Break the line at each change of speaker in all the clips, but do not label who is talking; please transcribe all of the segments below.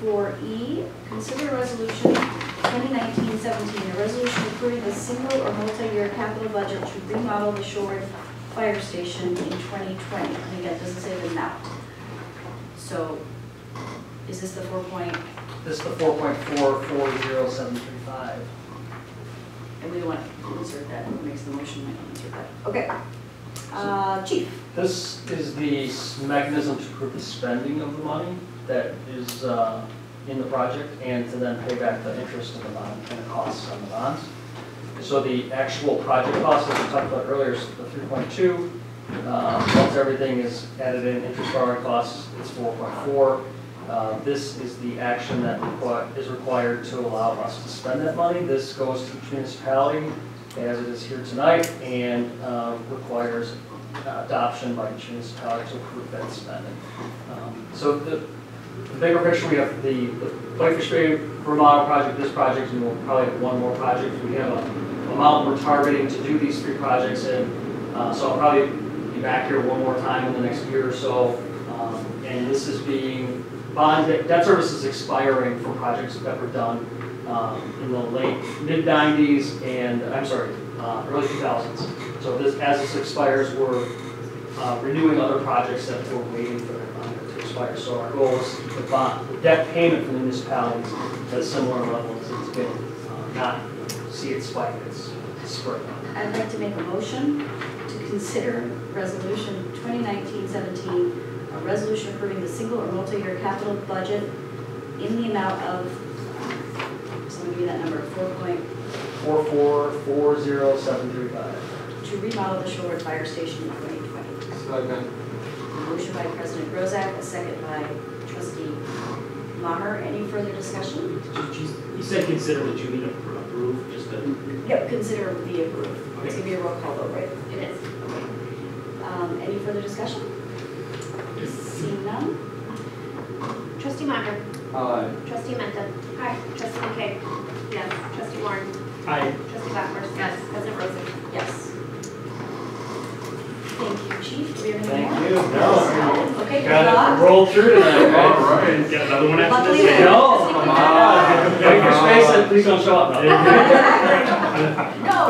4E, consider resolution 2019-17, a resolution approving a single or multi-year capital budget to remodel the Shorewood fire station in 2020. And again, it doesn't say the amount. So is this the 4 point?
This is the 4.440735.
And we don't want to insert that. Who makes the motion? I don't insert that. Okay. Chief.
This is the mechanism to approve the spending of the money that is in the project and to then pay back the interest of the bond and the costs on the bonds. So the actual project cost, as we talked about earlier, is the 3.2. Once everything is added in, interest borrowing costs, it's 4.4. This is the action that is required to allow us to spend that money. This goes to each municipality as it is here tonight and requires adoption by each municipality to approve that spending. So the bigger picture, we have the Blakefish Bay remodel project, this project, and we'll probably have one more project. We have an amount we're targeting to do these 3 projects in. So I'll probably be back here one more time in the next year or so. And this is being debt service is expiring for projects that were done in the mid-90s and early 2000s. So as this expires, we're renewing other projects that we're waiting for their bond to expire. So our goal is to keep the debt payment from the municipalities at a similar level as it's been, not see it spike, it's spread.
I'd like to make a motion to consider resolution 2019-17, a resolution approving the single or multi-year capital budget in the amount of, so I'm going to give you that number,
4.440735.
to remodel the Shorewood fire station in 2020.
Second.
A motion by President Grozak, a second by Trustee Maher. Any further discussion?
You said consider, did you mean approve? Just to...
Yep, consider the approve.
Okay.
It's going to be a roll call vote, right?
It is.
Okay. Any further discussion? Seeing none.
Trustee Maher.
Aye.
Trustee Menta. Aye. Trustee McKay. Yes. Trustee Warren.
Aye.
Trustee Bachhorst. Yes. President Rosen.
Yes. Thank you, Chief. Do we have any
Thank
more?
you. No.
Okay,
Got
good
it
luck.
rolled through tonight.
All right. Get another one after
Luckily,
this.
No, come on. Wait for space and please don't show up.
No,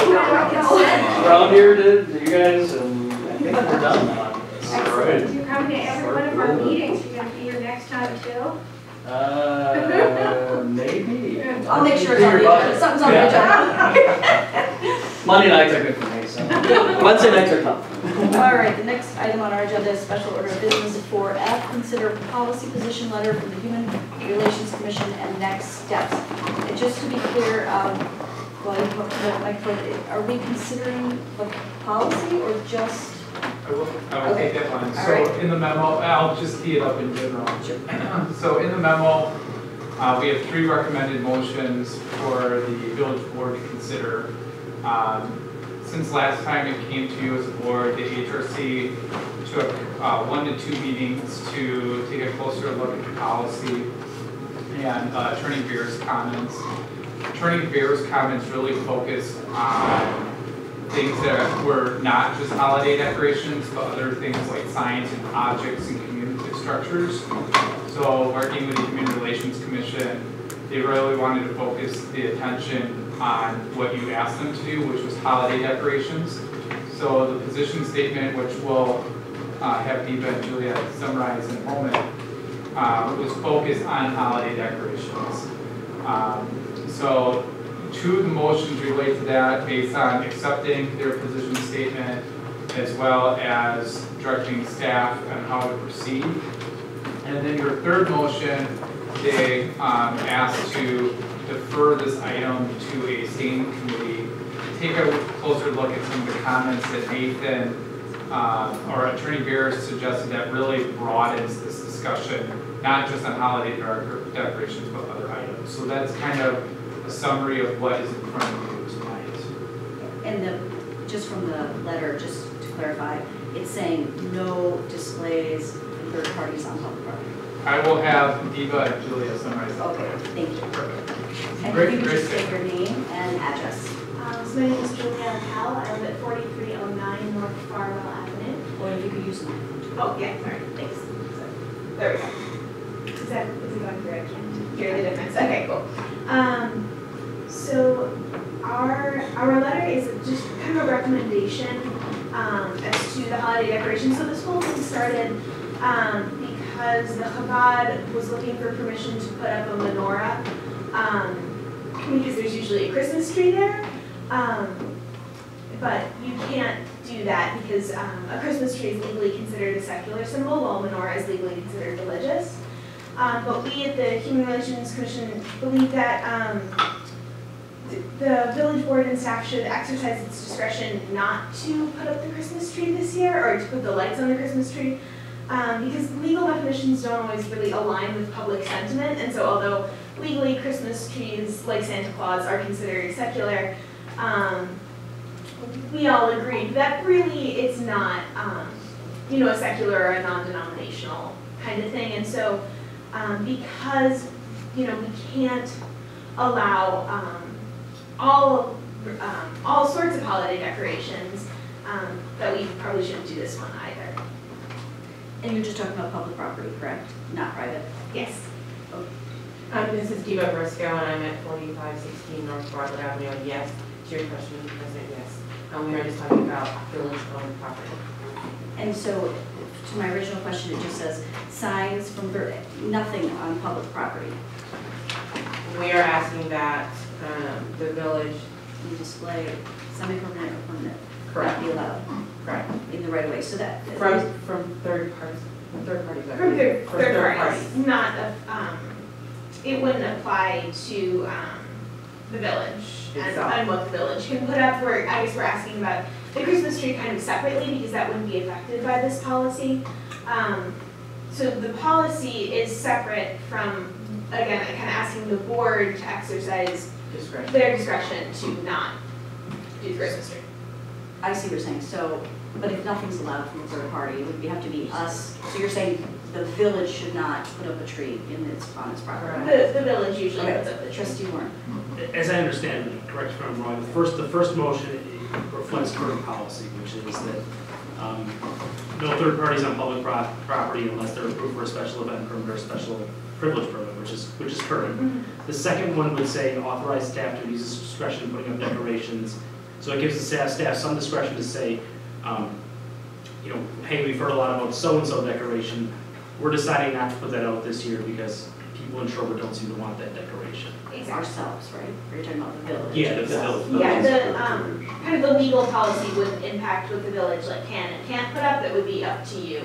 Around here, did you guys, and I think we're done now.
Excellent. You're coming to every one of our meetings. You're going to be here next time, too?
Maybe.
I'll make sure it's on the agenda. Something's on the agenda.
Monday nights are good for me, so. Wednesday nights are tough.
All right, the next item on our agenda is special order of business 4F. Consider policy position letter from the Human Relations Commission and next steps. And just to be clear, while you come up to the microphone, are we considering the policy or just?
I will take that one. So
right.
in the memo, I'll just tee it up in general.
Sure.
So in the memo, we have 3 recommended motions for the village board to consider. Since last time it came to you as a board, the HRC took 1 to 2 meetings to take a closer look at the policy and Attorney Beer's comments. Attorney Beer's comments really focused on things that were not just holiday decorations, but other things like signs and objects and community structures. So working with the Human Relations Commission, they really wanted to focus the attention on what you asked them to do, which was holiday decorations. So the position statement, which we'll have Diva and Julia summarize in a moment, was focused on holiday decorations. So 2 of the motions relate to that based on accepting their position statement as well as directing staff on how to proceed. And then your 3rd motion, they asked to defer this item to a standing committee to take a closer look at some of the comments that Nathan or Attorney Beer suggested that really broadens this discussion, not just on holiday decorations, but other items. So that's kind of a summary of what is in front of you tonight.
And just from the letter, just to clarify, it's saying no displays from third parties on public property.
I will have Diva and Julia summarize that.
Okay, thank you. And
Great,
if you could
great.
just state your name and address.
So my name is Juliana Powell. I live at 4309 North Farwell Avenue.
Or if you could use them.
Oh, yeah, sorry. Thanks. There we go. Is that Is it on here? I can't hear the difference. Okay, cool. So our letter is just kind of a recommendation as to the holiday decorations. So this whole thing started because the Chabad was looking for permission to put up a menorah because there's usually a Christmas tree there. But you can't do that because a Christmas tree is legally considered a secular symbol, while a menorah is legally considered religious. But we at the Human Relations Commission believe that the village board and staff should exercise its discretion not to put up the Christmas tree this year, or to put the lights on the Christmas tree, because legal definitions don't always really align with public sentiment. And so although legally Christmas trees, like Santa Claus, are considered secular, we all agreed that really it's not, a secular or a non-denominational kind of thing. And so because, we can't allow all sorts of holiday decorations, that we probably shouldn't do this one either.
And you're just talking about public property, correct? Not private?
Yes.
This is Diva Briscoe, and I'm at 4516 North Broadwood Avenue. Yes, to your question, Mr. President, yes. We are just talking about village-owned property.
And so, to my original question, it just says signs from, nothing on public property.
We are asking that the village,
You display semi-permanent or permanent.
correct,
Not be allowed
correct,
in the right of way, so that.
from third parties.
From third parties, not, it wouldn't apply to the village and what the village can put up. I guess we're asking about the Christmas tree kind of separately because that wouldn't be affected by this policy. So the policy is separate from, again, kind of asking the board to exercise
Discretion.
their discretion to not do the Christmas tree.
I see what you're saying, so, but if nothing's allowed from a third party, it would have to be us. So you're saying the village should not put up a tree on its property?
The village usually
Okay.
puts up the tree.
Trustee Warren.
As I understand it, correct me if I'm wrong, the first motion reflects current policy, which is that no third parties on public property unless they're approved for a special event permit or a special privilege permit, which is current.
Mhm.
The second one would say authorize staff to use its discretion in putting up decorations. So it gives the staff some discretion to say, hey, we've heard a lot about so-and-so decoration. We're deciding not to put that out this year because people in Shorewood don't seem to want that decoration.
Exactly.
Ourselves, right? Or you're talking about the village?
Yeah, the
itself.
village.
Yeah, the, kind of the legal policy wouldn't impact what the village can and can't put up, that would be up to you.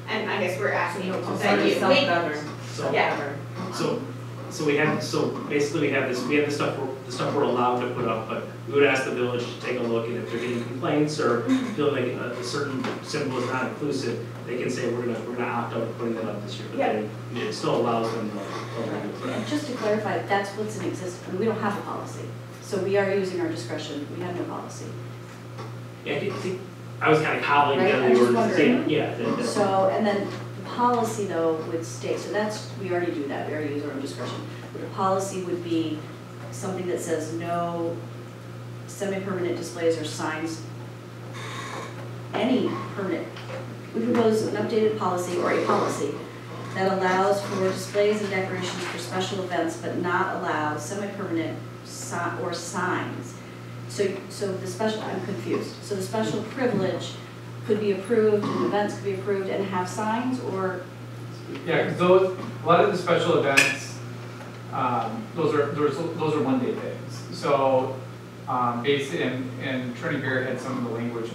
And I guess we're asking you to that you make,
So,
yeah.
so basically we have the stuff we're allowed to put up, but we would ask the village to take a look, and if they're getting complaints or feel like a certain symbol is not inclusive, they can say we're gonna opt out of putting that up this year, but it still allows them to.
And just to clarify, that's what's in existence. We don't have a policy. So we are using our discretion. We have no policy.
Yeah, I was kind of cobbling
Right,
together
I'm
the
just
orders.
wondering.
Yeah.
So, and then the policy though would stay, so we already do that, we already use our own discretion. But the policy would be something that says no semi-permanent displays or signs, any permanent. We propose an updated policy or a policy that allows for displays and decorations for special events, but not allow semi-permanent or signs. So the special, I'm confused. So the special privilege could be approved, and events could be approved and have signs, or?
Yeah, because a lot of the special events, those are one-day things. So, and Attorney Bear had some of the language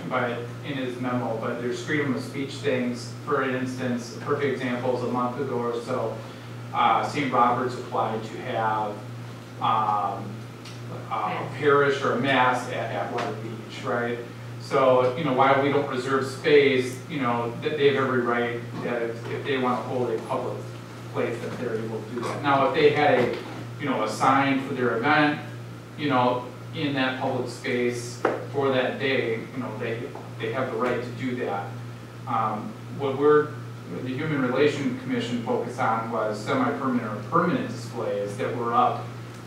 in his memo, but there's freedom of speech things. For instance, a perfect example is a month ago or so, St. Robert's applied to have a parish or a mass at Water Beach, right? So, while we don't reserve space, that they have every right that if they want to hold a public place, that they're able to do that. Now, if they had a sign for their event, in that public space for that day, they have the right to do that. What the Human Relations Commission focused on was semi-permanent or permanent displays that were up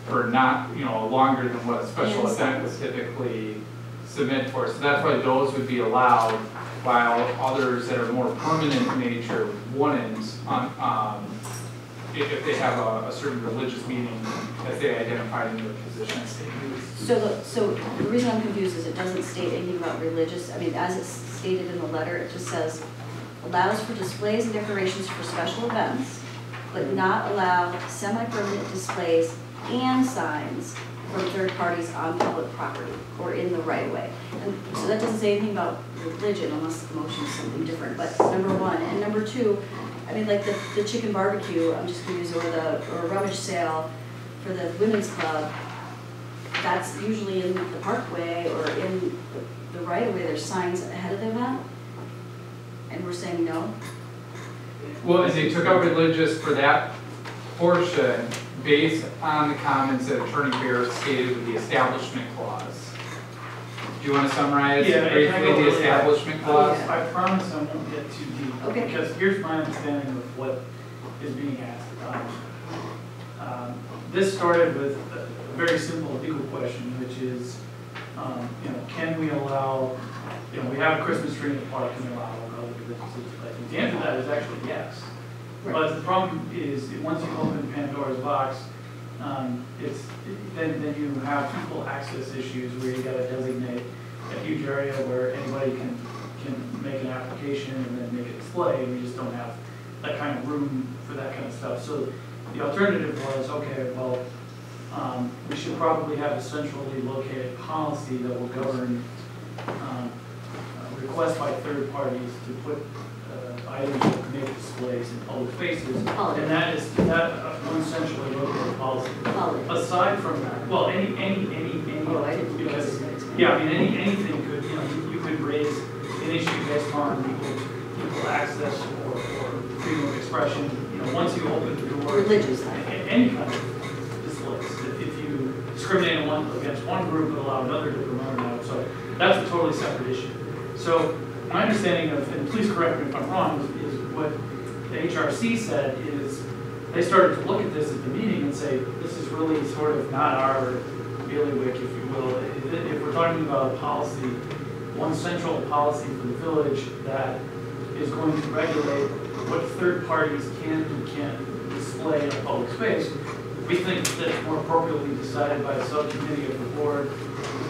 for not, longer than what a special event would typically submit for. So that's why those would be allowed, while others that are more permanent in nature wouldn't. if they have a certain religious meaning that they identified in their position statement.
So the reason I'm confused is it doesn't state anything about religious, I mean, as it's stated in the letter, it just says, allows for displays and decorations for special events, but not allow semi-permanent displays and signs from third parties on public property or in the right of way. And so that doesn't say anything about religion unless the motion is something different, but number one. And number two, I mean, like the chicken barbecue, I'm just gonna use, or a rummage sale for the women's club, that's usually in the parkway or in the right of way, there's signs ahead of the event. And we're saying no?
Well, and they took out religious for that portion based on the comments that Attorney Bear stated with the establishment clause. Do you want to summarize briefly the establishment clause?
I promise I won't get too deep.
Okay.
Because here's my understanding of what is being asked. This started with a very simple legal question, which is, can we allow, we have a Christmas tree in the park, can we allow other religious displays? The answer to that is actually yes.
Right.
But the problem is, once you open Pandora's box, then you have people access issues where you gotta designate a huge area where anybody can make an application and then make a display, and we just don't have that kind of room for that kind of stuff. So the alternative was, okay, well, we should probably have a centrally located policy that will govern requests by third parties to put items that make displays in public spaces. And that is one centrally located policy. Aside from that, well, any because anything could, you could raise an issue based on people access or freedom of expression. Once you open the door,
Religious.
Any kind of displays. If you discriminate against one group, it allow another to promote another. So that's a totally separate issue. So my understanding of, and please correct me if I'm wrong, is what the HRC said is they started to look at this at the meeting and say, this is really sort of not our bailiwick, if you will. If we're talking about a policy, one central policy for the village that is going to regulate what third parties can and can't display in a public space, we think that it's more appropriately decided by a subcommittee of the board.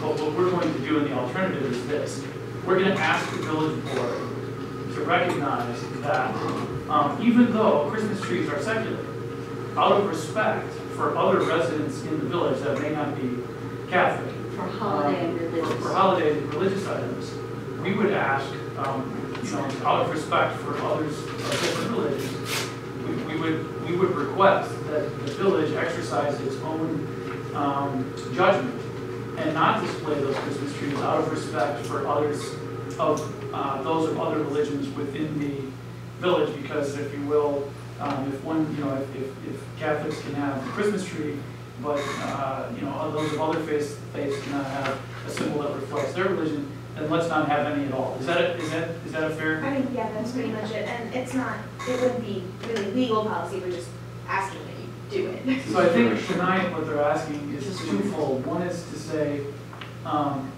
But what we're going to do in the alternative is this. We're going to ask the village board to recognize that even though Christmas trees are secular, out of respect for other residents in the village that may not be Catholic,
For holiday and religious.
for holiday and religious items, we would ask, out of respect for others of different religions, we would request that the village exercise its own judgment and not display those Christmas trees out of respect for others of those of other religions within the village, because if you will, if one, if Catholics can have a Christmas tree, but those of other faiths cannot have a symbol that reflects their religion, then let's not have any at all. Is that a fair?
I mean, yeah, that's pretty much it, and it wouldn't be really legal policy, we're just asking that you do it.
So I think tonight what they're asking is twofold. One is to say,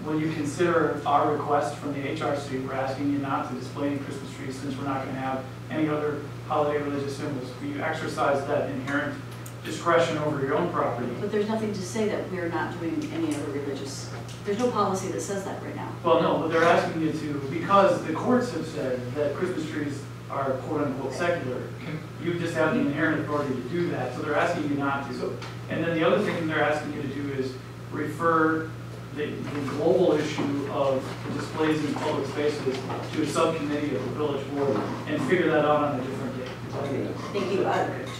when you consider our request from the HRC, we're asking you not to display any Christmas trees since we're not going to have any other holiday religious symbols. Will you exercise that inherent discretion over your own property?
But there's nothing to say that we're not doing any other religious, there's no policy that says that right now.
Well, no, but they're asking you to, because the courts have said that Christmas trees are quote-unquote secular. You just have the inherent authority to do that, so they're asking you not to. And then the other thing they're asking you to do is refer the global issue of displays in public spaces to a subcommittee of the village board and figure that out on a different day.
Thank you.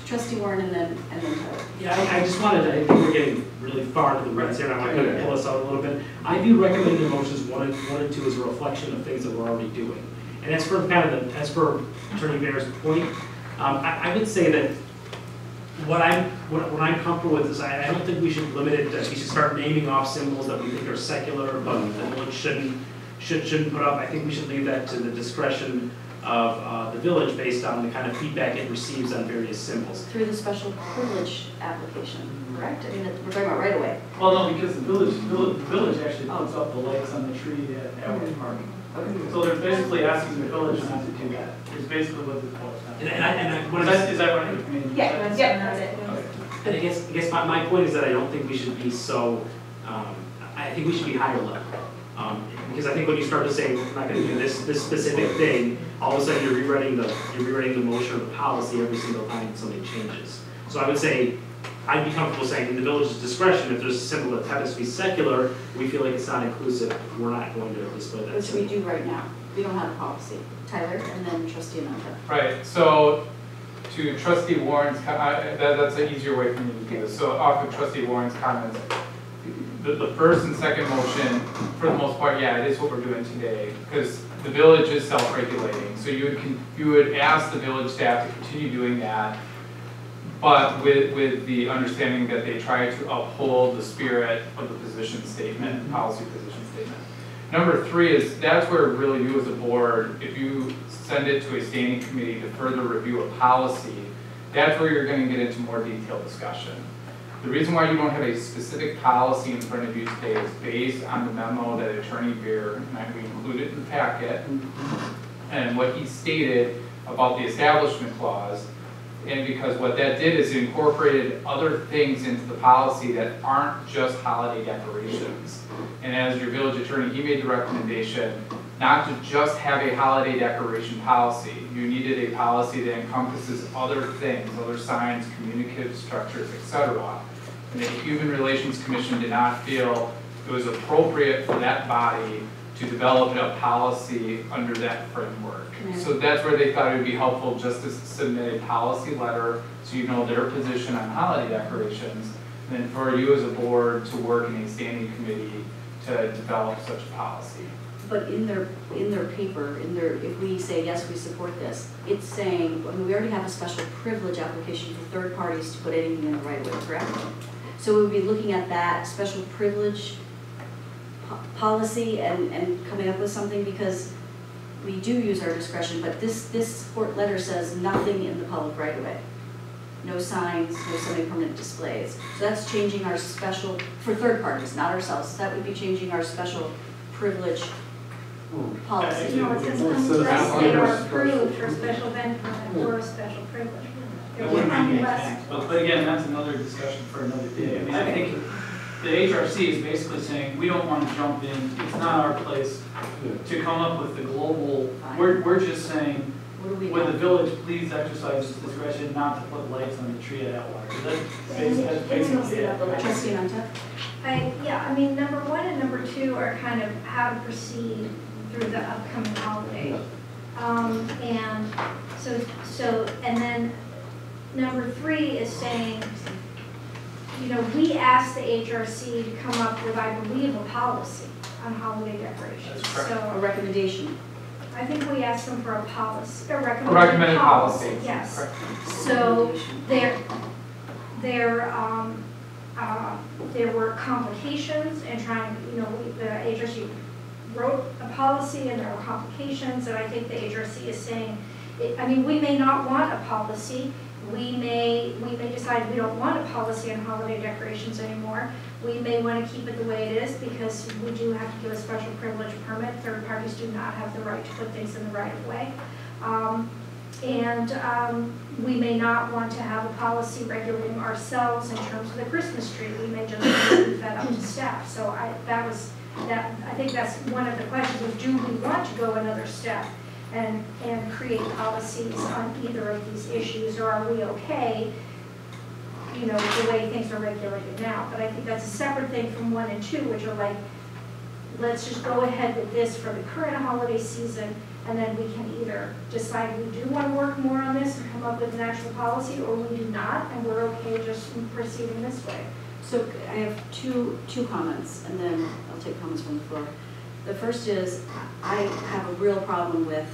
Trustee Warren and then Tyler.
Yeah, I just wanted to, I think we're getting really far into the reds here, and I want to pull us out a little bit. I do recommend the motions one and two as a reflection of things that we're already doing. And as for as for Attorney Bear's point, I would say that what I'm comfortable with is I don't think we should limit it, we should start naming off symbols that we think are secular, but the village shouldn't put up. I think we should leave that to the discretion of the village based on the kind of feedback it receives on various symbols.
Through the special privilege application, correct? I mean, we're talking about right away.
Well, no, because the village actually puts up the lights on the tree at Edwards Park.
Okay.
So they're basically asking the village not to do that, is basically what this boils down to. Is that right? I mean,
Yeah,
that's-
yep, that's it.
Okay.
And I guess my point is that I don't think we should be so, I think we should be higher level. Because I think when you start to say, we're not gonna do this specific thing, all of a sudden you're rewriting the motion or the policy every single time something changes. So I would say, I'd be comfortable saying in the village's discretion, if there's a symbol that happens to be secular, we feel like it's not inclusive, we're not going to display that
Which we
symbol.
do right now. We don't have a policy. Tyler, and then trustee Ananta.
Right, so to trustee Warren's, that's an easier way for me to do this. So off of trustee Warren's comments, the first and second motion, for the most part, yeah, it is what we're doing today, because the village is self-regulating. So you would ask the village staff to continue doing that, but with the understanding that they try to uphold the spirit of the position statement, policy position statement. Number 3 is, that's where really you as a board, if you send it to a standing committee to further review a policy, that's where you're going to get into more detailed discussion. The reason why you don't have a specific policy in front of you today is based on the memo that Attorney Beer, and we included in the packet, and what he stated about the establishment clause. And because what that did is it incorporated other things into the policy that aren't just holiday decorations. And as your village attorney, he made the recommendation not to just have a holiday decoration policy. You needed a policy that encompasses other things, other signs, communicative structures, etc. And the Human Relations Commission did not feel it was appropriate for that body to develop a policy under that framework. So that's where they thought it would be helpful just to submit a policy letter so you know their position on holiday decorations, and then for you as a board to work in a standing committee to develop such a policy.
But in their paper, if we say, yes, we support this, it's saying, I mean, we already have a special privilege application for third parties to put anything in the right of way, correct? So we would be looking at that special privilege policy and coming up with something, because we do use our discretion, but this support letter says nothing in the public right of way. No signs, no semi-permanent displays. So that's changing our special, for third parties, not ourselves, that would be changing our special privilege policy.
No, it says unless they are approved for special event permit or a special privilege.
It wouldn't be anything, but again, that's another discussion for another day. I mean, I think the HRC is basically saying, we don't want to jump in, it's not our place to come up with the global, we're just saying,
What do we
would the
know?
village please exercise its discretion not to put lights on the tree at Atwater? That's basically it.
Trustee Ananta?
I mean, number 1 and number 2 are kind of how to proceed through the upcoming holiday. And and then number 3 is saying, you know, we asked the HRC to come up with, I believe, a policy on holiday decorations.
That's correct.
A
So
recommendation.
I think we asked them for a policy, a
Recommended
recommended
policy.
policy, yes.
Correct.
So there were complications in trying, you know, the HRC wrote a policy and there were complications, and I think the HRC is saying, I mean, we may not want a policy. We may decide we don't want a policy on holiday decorations anymore. We may want to keep it the way it is because we do have to give a special privilege permit. Third parties do not have the right to put things in the right of way. We may not want to have a policy regulating ourselves in terms of the Christmas tree. We may just leave that up to staff. So I think that's one of the questions is, do we want to go another step and create policies on either of these issues, or are we okay, you know, the way things are regulated now? But I think that's a separate thing from 1 and 2, which are like, let's just go ahead with this for the current holiday season, and then we can either decide we do want to work more on this and come up with an actual policy, or we do not, and we're okay just proceeding this way.
So I have two comments, and then I'll take comments from the floor. The first is, I have a real problem with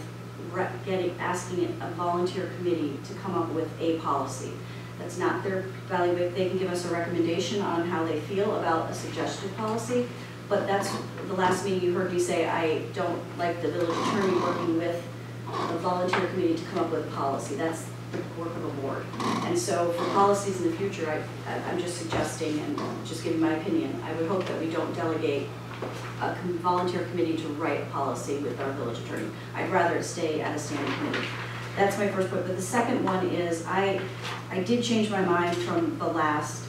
asking a volunteer committee to come up with a policy. That's not their bailiwick. They can give us a recommendation on how they feel about a suggested policy, but that's the last meeting you heard me say I don't like the village attorney working with a volunteer committee to come up with a policy. That's the work of a board. And so for policies in the future, I'm just suggesting and just giving my opinion, I would hope that we don't delegate volunteer committee to write a policy with our village attorney. I'd rather it stay at a standing committee. That's my first point, but the second one is I did change my mind from the last,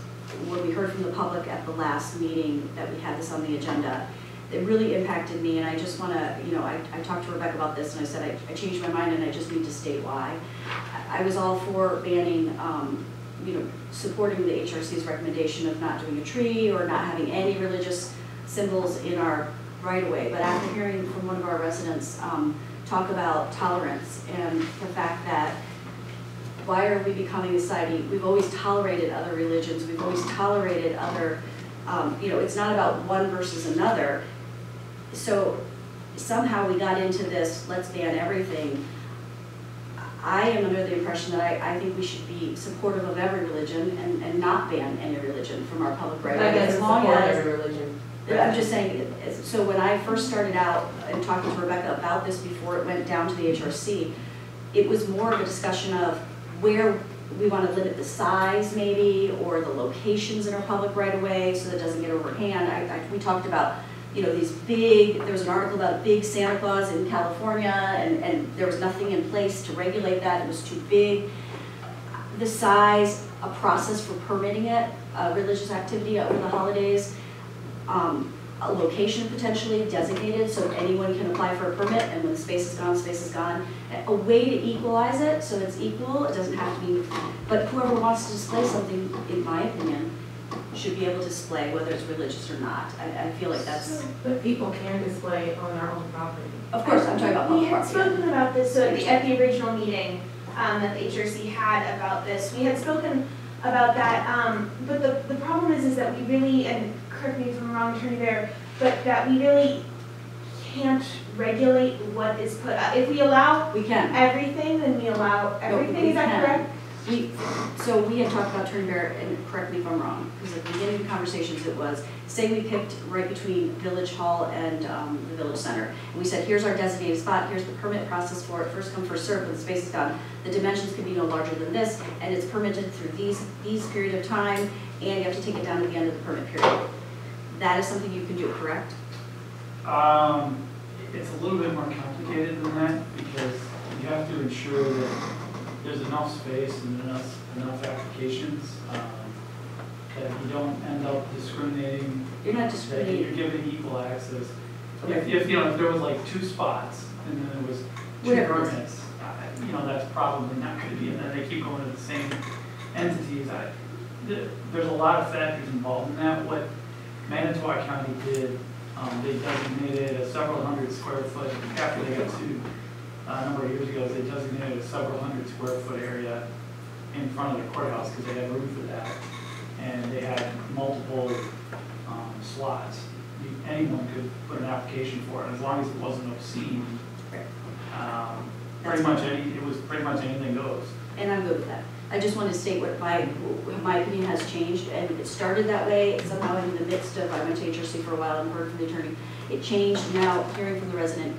when we heard from the public at the last meeting that we had this on the agenda. It really impacted me, and I just want to, you know, I talked to Rebecca about this, and I said I changed my mind, and I just need to state why. I was all for banning, you know, supporting the HRC's recommendation of not doing a tree or not having any religious symbols in our right-of-way, but after hearing from one of our residents talk about tolerance and the fact that why are we becoming a society, we've always tolerated other religions, we've always tolerated other, you know, it's not about one versus another. So somehow we got into this, let's ban everything. I am under the impression that I think we should be supportive of every religion and not ban any religion from our public right.
That doesn't
As long
support
as,
every religion.
I'm just saying, so when I first started out and talking to Rebecca about this before it went down to the HRC, it was more of a discussion of where we want to limit the size maybe, or the locations in our public right of way so that it doesn't get overhand. We talked about, you know, these big, there was an article about a big Santa Claus in California, and there was nothing in place to regulate that, it was too big. The size, a process for permitting it, religious activity over the holidays, a location potentially designated so anyone can apply for a permit, and when the space is gone, space is gone. A way to equalize it so it's equal, it doesn't have to be, but whoever wants to display something, in my opinion, should be able to display whether it's religious or not. I feel like that's...
But people can display on their own property.
Of course, I'm talking about
We
public
had
property.
spoken about this, so at the original meeting that the HRC had about this, we had spoken about that, but the problem is that we really, and correct me if I'm wrong, Attorney Bear, but that we really can't regulate what is put up. If we allow
We can.
everything, then we allow everything, is that correct?
So we had talked about Attorney Bear, and correct me if I'm wrong, because at the beginning of the conversations it was, say we picked right between Village Hall and the Village Center. And we said, here's our designated spot, here's the permit process for it, first come, first served, when the space is gone. The dimensions could be no larger than this, and it's permitted through these period of time, and you have to take it down at the end of the permit period. That is something you can do, correct?
It's a little bit more complicated than that, because you have to ensure that there's enough space and enough applications, that you don't end up discriminating.
You're not
That
discriminating.
you're giving equal access.
Okay.
If, you know, if there was like 2 spots, and then there was 2
Whatever it is.
permits, you know, that's probably not gonna be, and then they keep going to the same entities. There's a lot of factors involved in that. What Manitowoc County did, they designated a several hundred square foot, after they got sued a number of years ago, they designated a several hundred square foot area in front of the courthouse because they had room for that. And they had multiple slots. Anyone could put an application for it, as long as it wasn't obscene. Pretty much anything goes.
And I'm good with that. I just wanted to state what my opinion has changed, and it started that way, somehow in the midst of, I went to HRC for a while and heard from the attorney. It changed, now hearing from the resident,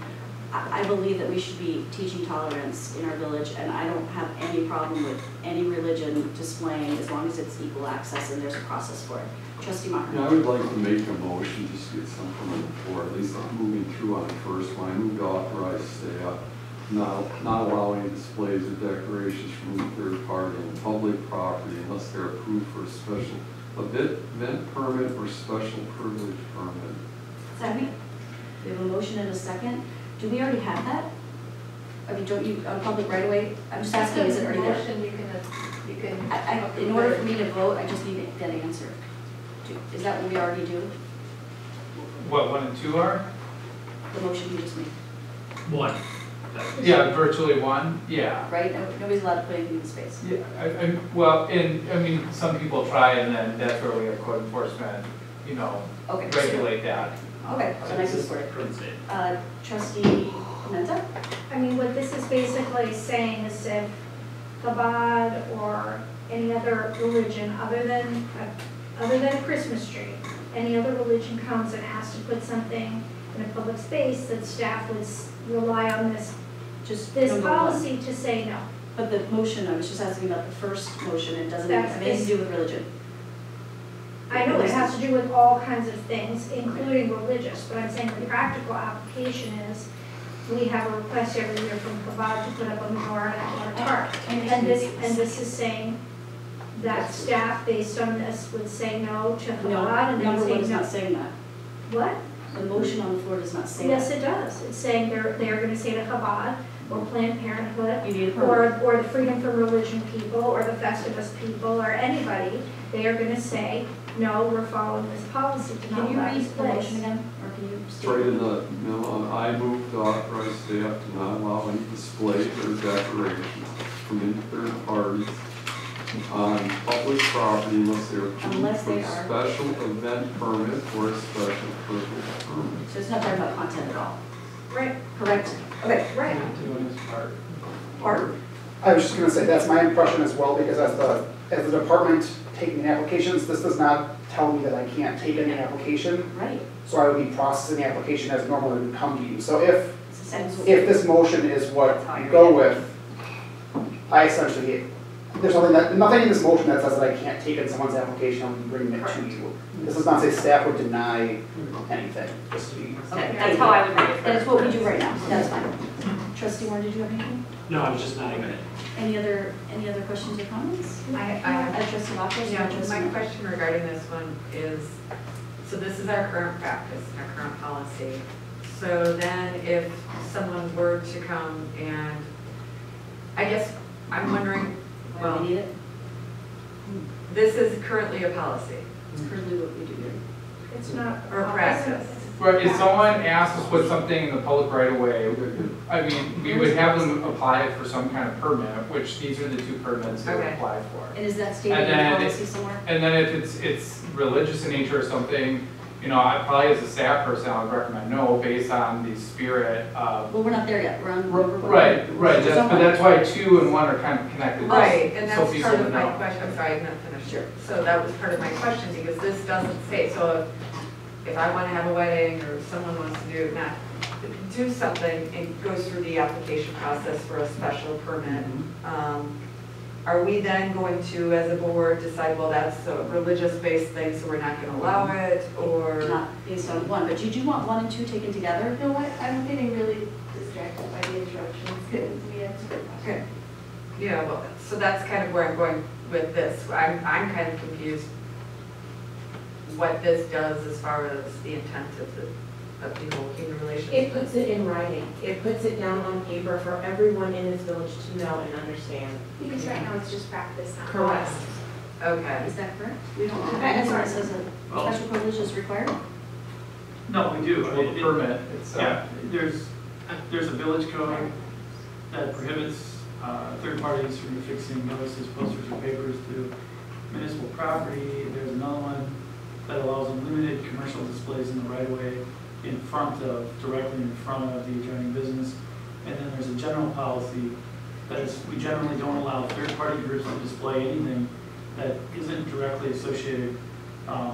I believe that we should be teaching tolerance in our village, and I don't have any problem with any religion displaying as long as it's equal access and there's a process for it. Trustee Maher.
Yeah, I would like to make a motion just to get something on the floor, at least moving through on the first one. I move to authorize staff not allowing displays or decorations from a third party on public property unless they're approved for a special event permit or special privilege permit.
Second. We have a motion and a second. Do we already have that? I mean, don't you, on public right away? I'm just asking, is it already there?
You can.
In order for me to vote, I just need that answer. Is that what we already do?
What, 1 and 2 are?
The motion you just made,
1.
Yeah, virtually 1, yeah.
right? Nobody's allowed to put anything in space.
Yeah, well, and, I mean, some people try, and then that's where we have code enforcement, you know,
Okay.
regulate that.
Okay, so I can support it. Trustee Pimenta?
I mean, what this is basically saying is if Chabad or any other religion other than a Christmas tree, any other religion comes and has to put something in a public space, that staff would rely on this
Number one.
policy to say no.
But the motion, I was just asking about the first motion, it doesn't have
That's
anything to do with religion.
I know it has to do with all kinds of things, including religious, but I'm saying the practical application is, we have a request every year from Chabad to put up a menorah and a tarp. And this is saying that staff, based on this, would say no to Chabad,
No,
and
number one
they
is
say
not
no.
saying that.
What?
The motion on the floor does not say
Yes,
that.
it does. It's saying they're gonna say to Chabad, or Planned Parenthood,
You need a permit.
or the Freedom from Religion people, or the Festivus people, or anybody, they are gonna say, no, we're following this policy to not
Can you
allow
read the
displays.
motion again, or can you
It's
state?
right in the memo, I move to authorize staff to not allow any display or decorations from any third parties on public property unless they are approved
Unless
for
they
a
are-
special event permit or a special purpose permit.
So it's not talking about content at all,
Right,
correct? Okay,
right.
Doing this part.
Art,
I was just gonna say, that's my impression as well, because as the department taking the applications, this does not tell me that I can't take any application,
right.
so I would be processing the application as normal and would come to you. So if
It's the same as what-
this motion is what you go with, I essentially, there's nothing in this motion that says that I can't take in someone's application and bring it to you. This does not say staff would deny anything, just to be.
Okay,
That's how I would read it.
That's what we do right now, that's fine. Trustee Warren, did you have anything?
No, I was just nodding.
Any other questions or comments?
I have,
Trustee Lopez?
yeah,
Trustee
my
Moore?
question regarding this one is, so this is our current practice, our current policy. So then if someone were to come and, I guess, I'm wondering,
Why do
well,
we need it?
this is currently a policy.
It's currently what we do here.
It's not.
Or practice.
Right, if someone asks us to put something in the public right away, I mean, we would have them apply for some kind of permit, which these are the two permits they would
Okay.
apply for.
And is that stated
And
in
then
the policy somewhere?
And then if it's religious in nature or something, you know, I probably as a staff person, I would recommend no, based on the spirit of.
Well, we're not there yet, we're on.
Right, but that's why 2 and 1 are kind of connected.
Right, and
So
that's
people
part of
would
my
know.
question, I'm sorry, I'm not finished.
Sure.
So that was part of my question, because this doesn't say, so if I want to have a wedding, or someone wants to do something, and goes through the application process for a special permit, are we then going to, as a board, decide, well, that's a religious-based thing, so we're not going to allow it, or?
Not based on 1, but you do want 1 and 2 taken together?
You know what, I'm getting really distracted by the interruptions given to me.
Okay.
Yeah, well, so that's kind of where I'm going with this. I'm kind of confused what this does as far as the intent of the whole human relations.
It puts it in writing. It puts it down on paper for everyone in this village to know and understand.
Because right now it's just practice, not
Correct.
Okay.
Is that correct? We don't,
Okay,
as
sorry.
it says a
Well-
special privilege is required?
No, we do. I
Well,
mean,
the
it-
permit, it's,
Yeah, there's a village code that prohibits third parties from affixing notices, posters, or papers to municipal property. There's another one that allows unlimited commercial displays in the right of way in front of, directly in front of the adjoining business. And then there's a general policy that is, we generally don't allow third-party groups to display anything that isn't directly associated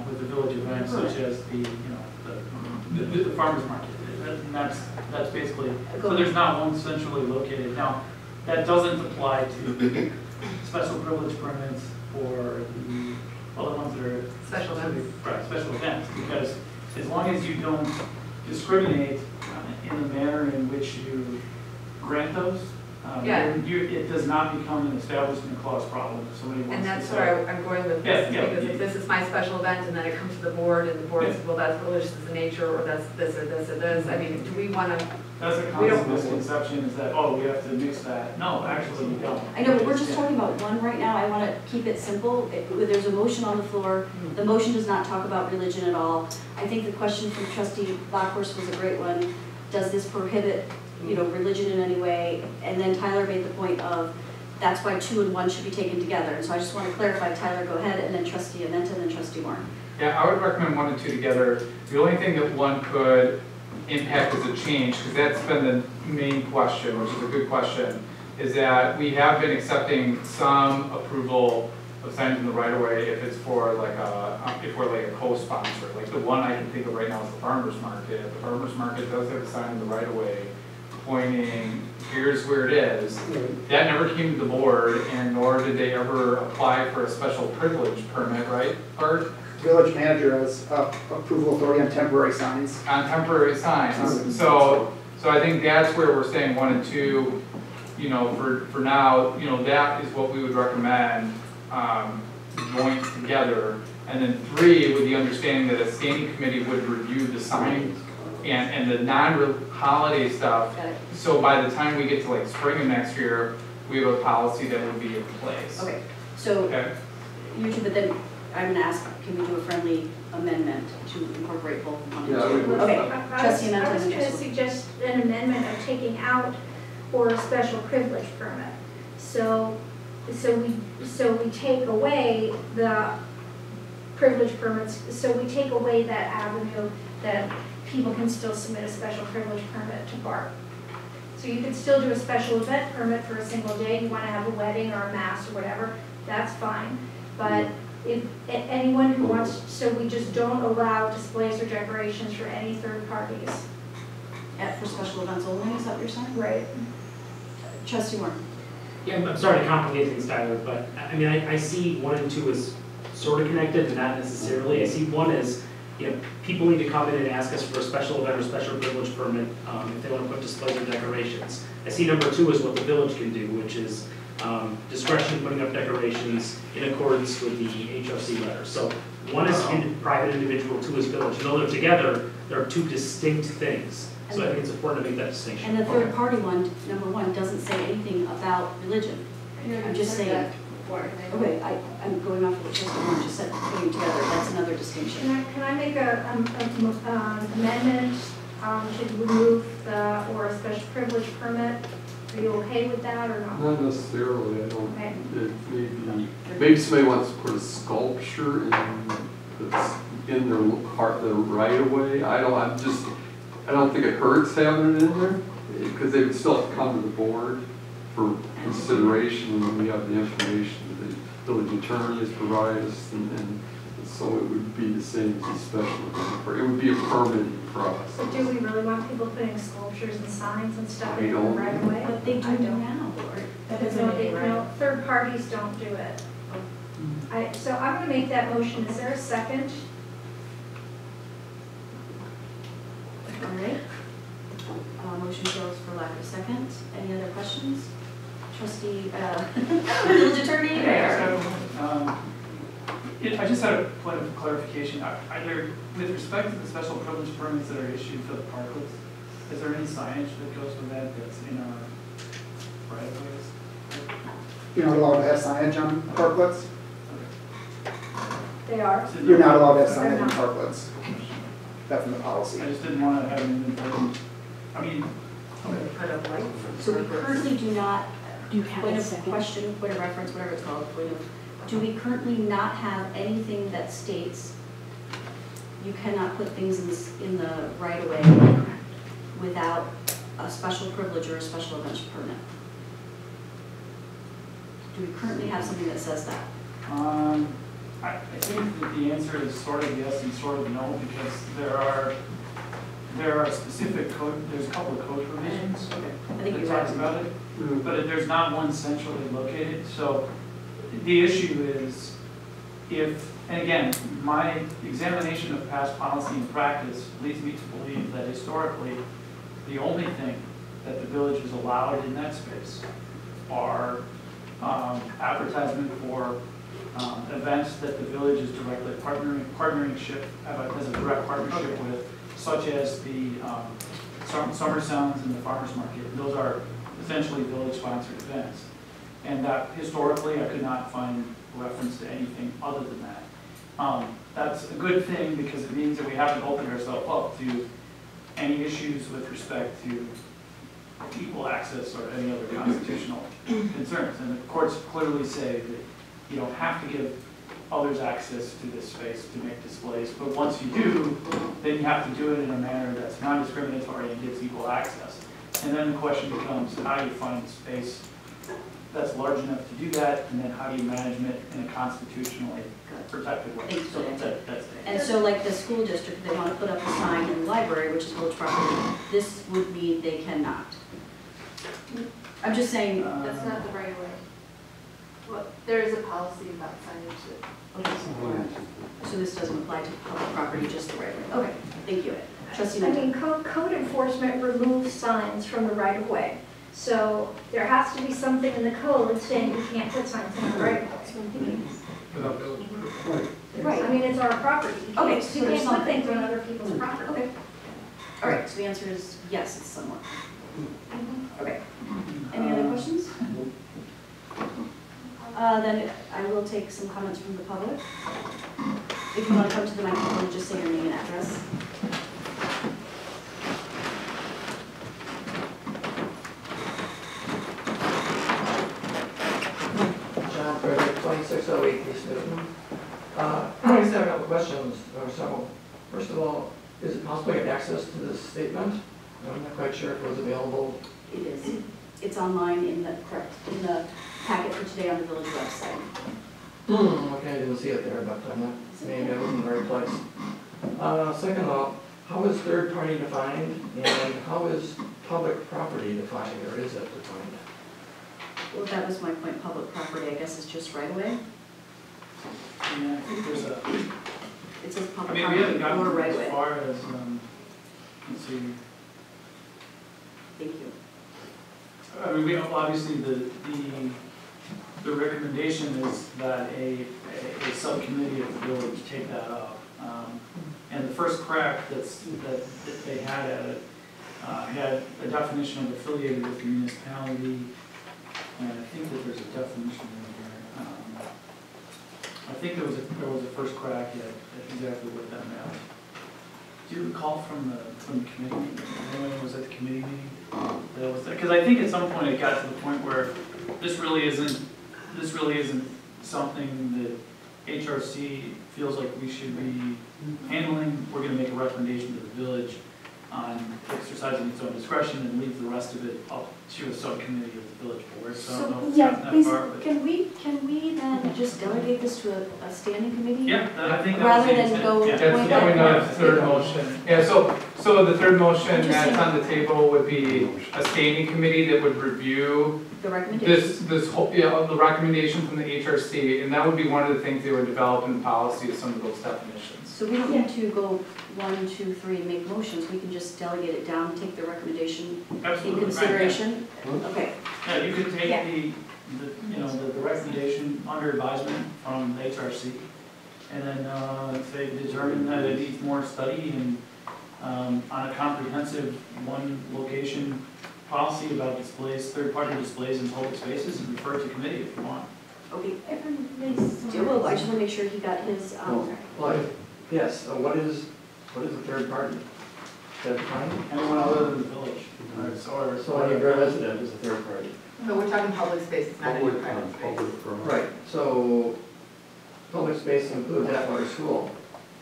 with the village events, such as the farmer's market. And that's basically, so there's not one centrally located. Now, that doesn't apply to special privilege permits or the other ones that are.
Special events.
Right, special events, because as long as you don't discriminate in the manner in which you grant those,
Yeah.
then it does not become an establishment clause problem if somebody wants
And
to
that's
say.
where I'm going with this,
Yeah, yeah.
because if this is my special event and then it comes to the board and the board
Yeah.
says, well, that's religious in nature, or that's this or this or this, I mean, do we want to,
That's a
we
common
don't-
misconception, is that, oh, we have to mix that. No, actually, you don't.
I know, but we're just talking about 1 right now. I want to keep it simple. There's a motion on the floor. The motion does not talk about religion at all. I think the question from trustee Bockhorst was a great one. Does this prohibit, religion in any way? And then Tyler made the point of, that's why 2 and 1 should be taken together. And so I just want to clarify, Tyler, go ahead, and then trustee Amenta, and then trustee Warren.
Yeah, I would recommend 1 and 2 together. The only thing that 1 could impact as a change, because that's been the main question, which is a good question, is that we have been accepting some approval of signs in the right of way if it's for if we're like a co-sponsor. Like the one I can think of right now is the farmer's market. The farmer's market does have a sign in the right of way pointing, here's where it is. That never came to the board, and nor did they ever apply for a special privilege permit, right, Art?
Village manager has approval authority on temporary signs.
On temporary signs. So I think that's where we're saying 1 and 2, you know, for now, you know, that is what we would recommend, joint together. And then 3, with the understanding that a standing committee would review the sign and the non-holiday stuff.
Got it.
So by the time we get to like spring of next year, we have a policy that would be in place.
Okay, so
Okay?
you two, but then I'm gonna ask, can we do a friendly amendment to incorporate both 1 and 2?
Yeah, we would.
Okay,
I
trustee
was
Menton and
going to
trustee.
suggest an amendment of taking out or a special privilege permit. So we take away the privilege permits, so we take away that avenue that people can still submit a special privilege permit to BART. So you could still do a special event permit for a single day, you want to have a wedding or a mass or whatever, that's fine. But if anyone who wants, so we just don't allow displays or decorations for any third parties.
For special events only, is that what you're saying?
Right.
Trustee Warren?
Yeah, I'm sorry to complicate things, Tyler, but I mean, I see 1 and 2 as sort of connected, and not necessarily. I see 1 as, you know, people need to come in and ask us for a special event or special privilege permit if they want to put displays or decorations. I see number 2 as what the village can do, which is discretion putting up decorations in accordance with the HOC letter. So 1 is private individual, 2 is village. And though they're together, there are 2 distinct things. So I think it's important to make that distinction.
And the third party one, number 1, doesn't say anything about religion. I'm just saying, okay, I'm going off of what Trustee Warren just said, putting together, that's another distinction.
Can I make a amendment to remove the, or a special privilege permit? Are you okay with that or not?
Not necessarily, I don't,
Okay.
maybe somebody wants to put a sculpture in, that's in their part, the right of way. I don't think it hurts having it in there, because they would still have to come to the board for consideration when we have the information that the village attorney has provided us, and so it would be the same as a special event. It would be a permitting process.
So do we really want people putting sculptures and signs and stuff
I
in the
don't.
right away?
But they do
I don't.
now, Lord.
That
No,
doesn't
they,
mean,
no,
right?
third parties don't do it. So I'm gonna make that motion, is there a second?
All right. Motion fails for lack of second. Any other questions? Trustee, village attorney?
I just had a point of clarification. With respect to the special privilege permits that are issued for the parklets, is there any signage that goes with that that's in our right of ways?
You're not allowed to have signage on parklets?
They are.
You're not allowed to have
They're
signage on
not.
parklets. That's in the policy.
I just didn't want to have an inadvertent, I mean,
Put a light.
So we currently do not,
Do you have
point
a
of
second?
question, point of reference, whatever it's called, do we currently not have anything that states you cannot put things in the right of way without a special privilege or a special event permit? Do we currently have something that says that?
I think that the answer is sort of yes and sort of no, because there are specific code, there's a couple of code provisions
I think
that
you're
talks
right.
about it, but there's not one centrally located. So the issue is if, and again, my examination of past policy and practice leads me to believe that historically, the only thing that the village is allowed in that space are advertisement for events that the village is directly has a direct partnership with, such as the Summer Sounds and the Farmers Market. Those are essentially village-sponsored events. And that historically, I could not find reference to anything other than that. That's a good thing because it means that we haven't opened ourselves up to any issues with respect to equal access or any other constitutional concerns. And the courts clearly say that you don't have to give others access to this space to make displays, but once you do, then you have to do it in a manner that's non-discriminatory and gives equal access. And then the question becomes, how do you find space that's large enough to do that, and then how do you manage it in a constitutionally protected way?
Thanks for
So
that.
that's
And so like the school district, they want to put up a sign in the library, which is village property, this would mean they cannot. I'm just saying,
That's not the right way. Well, there is a policy about signage that.
so this doesn't apply to public property, just the right way. Okay, thank you. Trustee
I
Knight.
mean, code enforcement removes signs from the right of way. So there has to be something in the code saying you can't put signs in the right of way.
Without village approval.
Right, I mean, it's our property. You
Okay,
can't-
so
you
there's
can't put
something.
things on other people's property.
Okay. All right, so the answer is yes, it's somewhat. Okay. Any other questions? Then I will take some comments from the public. If you want to come to the microphone, just say your name and address.
John Frederick, 2608 East Newton. I just have a couple questions, or several. First of all, is it possible to get access to this statement? I'm not quite sure if it was available.
It is. It's online in the packet for today on the village website.
Okay, I didn't see it there, but I'm not, maybe I was in the right place. Second of all, how is third party defined, and how is public property defined, or is it defined?
Well, that was my point, public property, I guess, is just right away.
Yeah, I think there's a,
It says
I
public
mean, we haven't
property or
gotten
right
as
away.
far as, let's see,
Thank you.
I mean, we, obviously, the recommendation is that a subcommittee of the village take that up. And the first crack that they had at it, had a definition of affiliated with the municipality, and I think that there's a definition in here. I think there was a first crack at exactly what that meant. Do you recall from the committee meeting, anyone was at the committee meeting? Because I think at some point it got to the point where this really isn't something that HRC feels like we should be handling. We're gonna make a recommendation to the village on exercising its own discretion and leave the rest of it up to a subcommittee of the village board. So I don't know if it's gotten that
please,
far, but.
can we then just delegate this to a standing committee?
Yeah, I think that was
Rather
the
than
intent.
go-
Yeah.
That's going on the third motion. Yeah, so the third motion
I'm just
that's
saying-
on the table would be a standing committee that would review
The recommendation?
this whole, the recommendation from the HRC, and that would be one of the things they would develop in policy, is some of those definitions.
So we don't need to go 1, 2, 3, and make motions, we can just delegate it down, take the recommendation in
Absolutely.
consideration? Okay,
Yeah, you could take
Yeah.
the recommendation under advisement from the HRC, and then, if they determine that it needs more study and, on a comprehensive one location policy about displays, third-party displays in public spaces, and refer it to committee if you want.
okay. Well, I just want to make sure he got his,
Yes, what is the third party? Is that defined?
Anyone other than the village,
So any resident is a third party.
So we're talking public space, it's not any
Public,
private space.
public for.
Right, so public space includes Atwater School,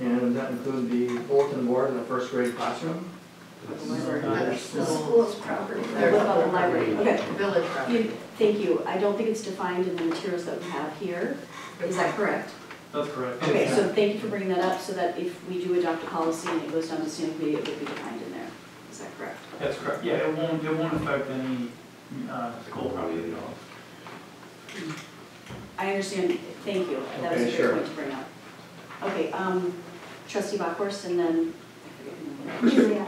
and does that include the bulletin board in the first grade classroom?
That's
The
school.
school's property.
what about the library? Okay,
Village property.
thank you. I don't think it's defined in the materials that we have here. Is that correct?
That's correct.
Okay, so thank you for bringing that up, so that if we do adopt a policy and it goes down to standing committee, it would be defined in there. Is that correct?
That's correct, yeah, it won't affect any, school property at all.
I understand, thank you. That was a
Okay,
good
sure.
point to bring up. Okay, trustee Bockhorst, and then, I forget her name.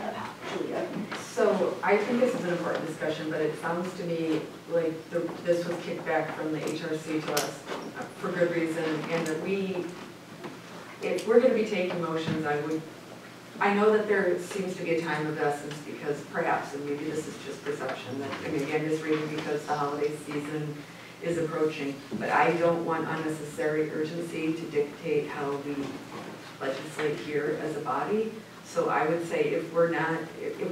Julia.
So I think this is an important discussion, but it sounds to me like this was kicked back from the HRC to us for good reason, and that if we're gonna be taking motions, I know that there seems to be a time of essence because perhaps, and maybe this is just perception, that, I mean, again, just reading because the holiday season is approaching, but I don't want unnecessary urgency to dictate how we legislate here as a body. So I would say if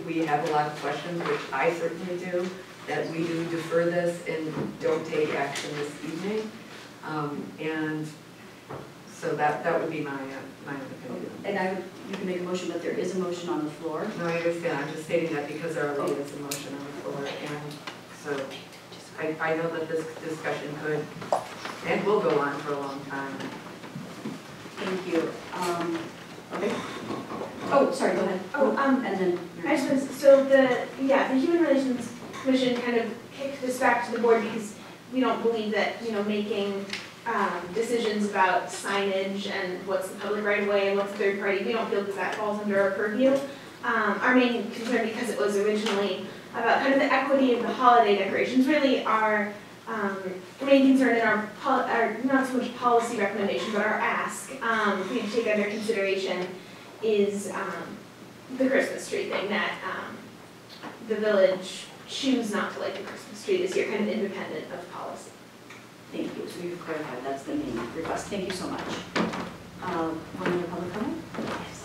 we have a lot of questions, which I certainly do, that we do defer this and don't take action this evening. And so that would be my opinion.
And you can make a motion, but there is a motion on the floor.
No, I understand, I'm just stating that because there already is a motion on the floor, and so I know that this discussion could and will go on for a long time.
Thank you. Okay. Oh, sorry, go ahead.
Oh,
And then.
I just was, so the Human Relations Commission kind of kicked took this back to the board because we don't believe that, making decisions about signage and what's the public right of way and what's the third party, we don't feel that that falls under our purview. Our main concern, because it was originally about kind of the equity of the holiday decorations, really our main concern in our not so much policy recommendation, but our ask, we take under consideration is the Christmas tree thing, that the village choose not to light the Christmas tree this year, kind of independent of policy.
Thank you, so you've clarified, that's the main request, thank you so much. One other public comment? Yes.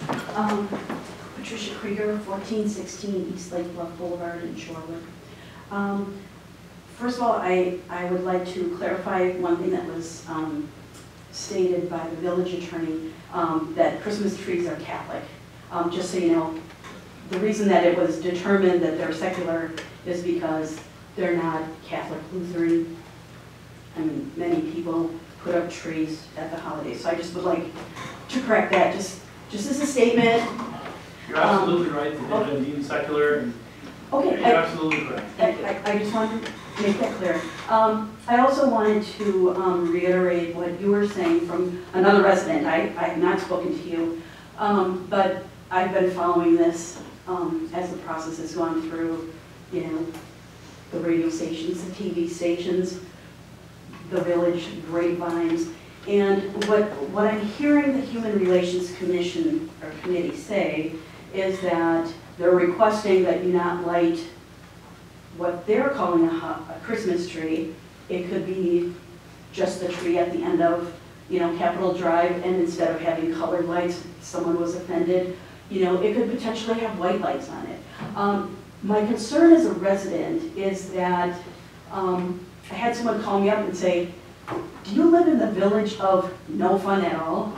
Patricia Krieger, 1416 East Lake Bluff Boulevard in Shorewood. First of all, I would like to clarify one thing that was stated by the village attorney, that Christmas trees are Catholic. Just so you know, the reason that it was determined that they're secular is because they're not Catholic Lutheran. I mean, many people put up trees at the holidays, so I just would like to correct that, just as a statement.
You're absolutely right, they've been deemed secular, and
Okay.
you're absolutely correct.
I just wanted to make that clear. I also wanted to reiterate what you were saying from another resident. I have not spoken to you, but I've been following this as the process has gone through, the radio stations, the TV stations, the village grapevines. And what I'm hearing the Human Relations Commission or committee say is that they're requesting that you not light what they're calling a Christmas tree. It could be just the tree at the end of, Capitol Drive, and instead of having colored lights, someone was offended. It could potentially have white lights on it. My concern as a resident is that I had someone call me up and say, do you live in the village of no fun at all?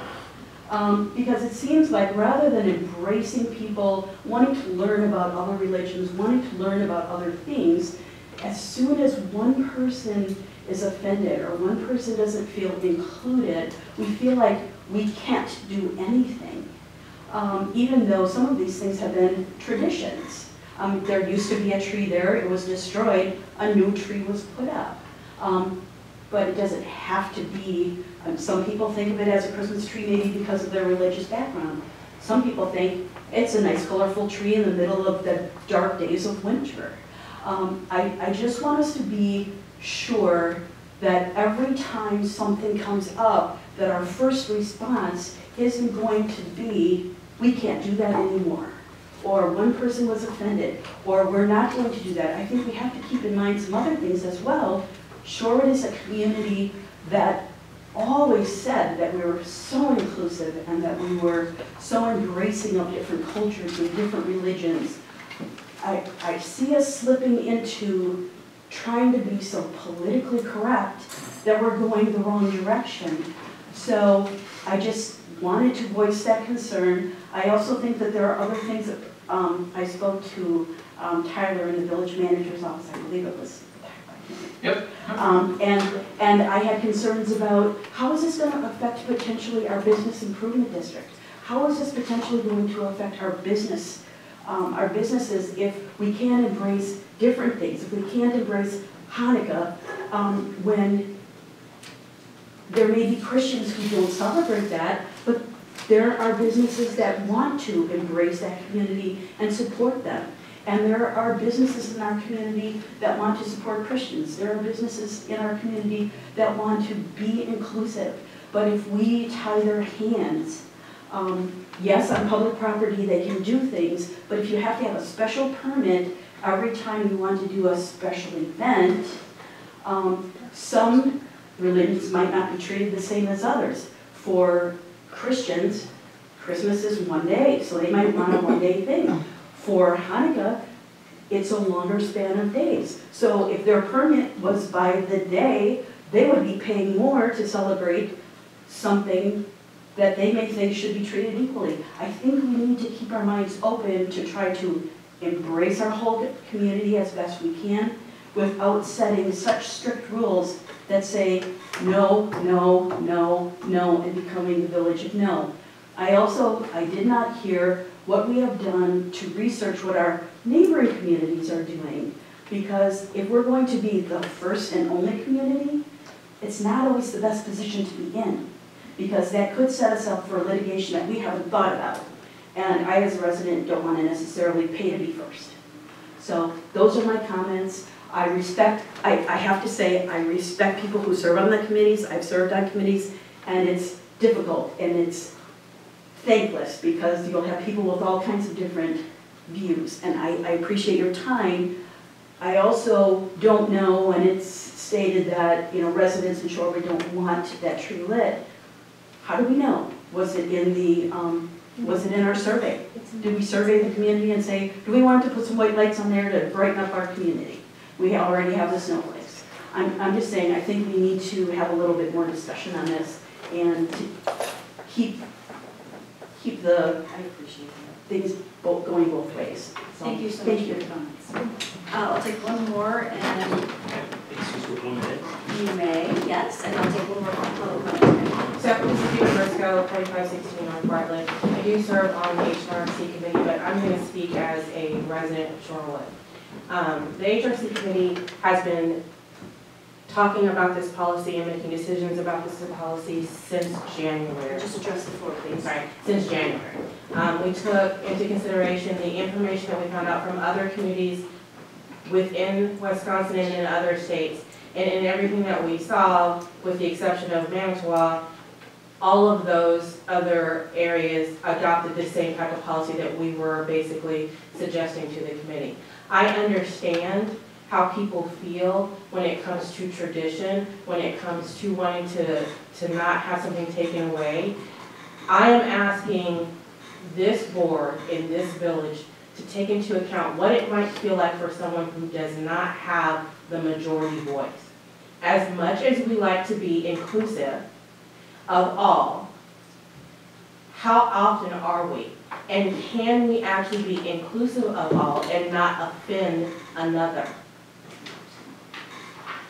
Because it seems like rather than embracing people, wanting to learn about other religions, wanting to learn about other things, as soon as one person is offended or one person doesn't feel included, we feel like we can't do anything. Even though some of these things have been traditions. There used to be a tree there, it was destroyed, a new tree was put up. But it doesn't have to be, some people think of it as a Christmas tree maybe because of their religious background. Some people think it's a nice colorful tree in the middle of the dark days of winter. I just want us to be sure that every time something comes up, that our first response isn't going to be, we can't do that anymore, or one person was offended, or we're not going to do that. I think we have to keep in mind some other things as well. Shorewood is a community that always said that we were so inclusive and that we were so embracing of different cultures and different religions. I see us slipping into trying to be so politically correct that we're going the wrong direction. So I just wanted to voice that concern. I also think that there are other things that I spoke to Tyler in the village manager's office, I believe it was
Yep.
and I had concerns about how is this going to affect potentially our business improvement district? How is this potentially going to affect our businesses if we can't embrace different things, if we can't embrace Hanukkah when there may be Christians who don't celebrate that, but there are businesses that want to embrace that community and support them. And there are businesses in our community that want to support Christians. There are businesses in our community that want to be inclusive. But if we tie their hands, yes, on public property they can do things, but if you have to have a special permit every time you want to do a special event, some religions might not be treated the same as others. For Christians, Christmas is one day, so they might want a one-day thing. For Hanukkah, it's a longer span of days. So if their permit was by the day, they would be paying more to celebrate something that they may think should be treated equally. I think we need to keep our minds open to try to embrace our whole community as best we can without setting such strict rules that say no, no, no, no, and becoming the village of no. I did not hear what we have done to research what our neighboring communities are doing.
Because if we're going to be the first and only community, it's not always the best position to be in, because that could set us up for litigation that we haven't thought about. And I, as a resident, don't want to necessarily pay to be first. So those are my comments. I have to say, I respect people who serve on the committees. I've served on committees, and it's difficult, and it's thankless, because you'll have people with all kinds of different views, and I appreciate your time. I also don't know, and it's stated that, you know, residents in Shorewood don't want that tree lit. How do we know? Was it in the, was it in our survey? Did we survey the community and say, do we want to put some white lights on there to brighten up our community? We already have the snowflakes. I'm just saying, I think we need to have a little bit more discussion on this and to keep the things going both ways. So,
Thank you so much for your comments. I'll take one more, and
Excuse me, 1 minute.
you may, yes, and I'll take one more public comment.
So this is Judy Briscoe, 4516 North Bartlett. I do serve on the HRC committee, but I'm going to speak as a resident of Shorewood. The HRC committee has been talking about this policy and making decisions about this policy since January.
Just address the floor, please.
Sorry, since January. We took into consideration the information that we found out from other communities within Wisconsin and in other states. And in everything that we saw, with the exception of Manitowoc, all of those other areas adopted the same type of policy that we were basically suggesting to the committee. I understand how people feel when it comes to tradition, when it comes to wanting to not have something taken away. I am asking this board in this village to take into account what it might feel like for someone who does not have the majority voice. As much as we like to be inclusive of all, how often are we? And can we actually be inclusive of all and not offend another?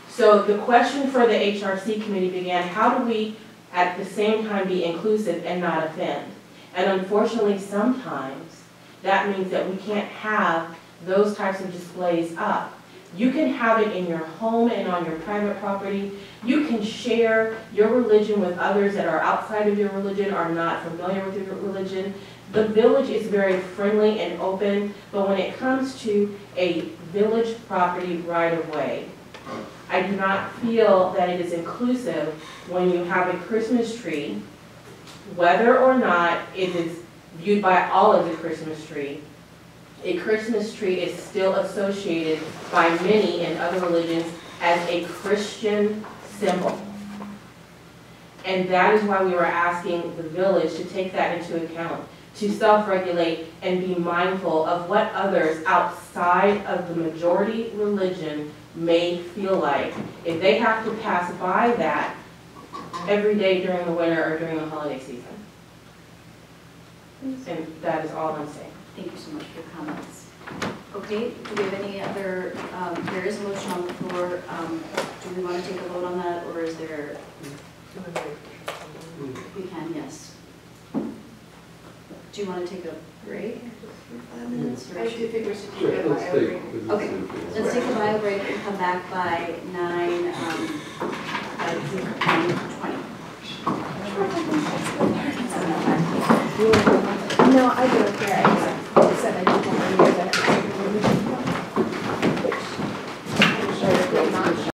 So the question for the HRC committee began, how do we at the same time be inclusive and not offend? And unfortunately, sometimes that means that we can't have those types of displays up. You can have it in your home and on your private property. You can share your religion with others that are outside of your religion, are not familiar with your religion. The village is very friendly and open, but when it comes to a village property right-of-way, I do not feel that it is inclusive when you have a Christmas tree, whether or not it is viewed by all as a Christmas tree. A Christmas tree is still associated by many in other religions as a Christian symbol. And that is why we were asking the village to take that into account, to self-regulate and be mindful of what others outside of the majority religion may feel like if they have to pass by that every day during the winter or during the holiday season. And that is all I'm saying.
Thank you so much for your comments. Okay, do we have any other, there is a motion on the floor. Do we want to take a vote on that, or is there? We can, yes. Do you want to take a break for 5 minutes? Or
I do think we should take
Sure,
a
let's
bio
take,
break.
Okay, let's take a bio break and come back by 9:20.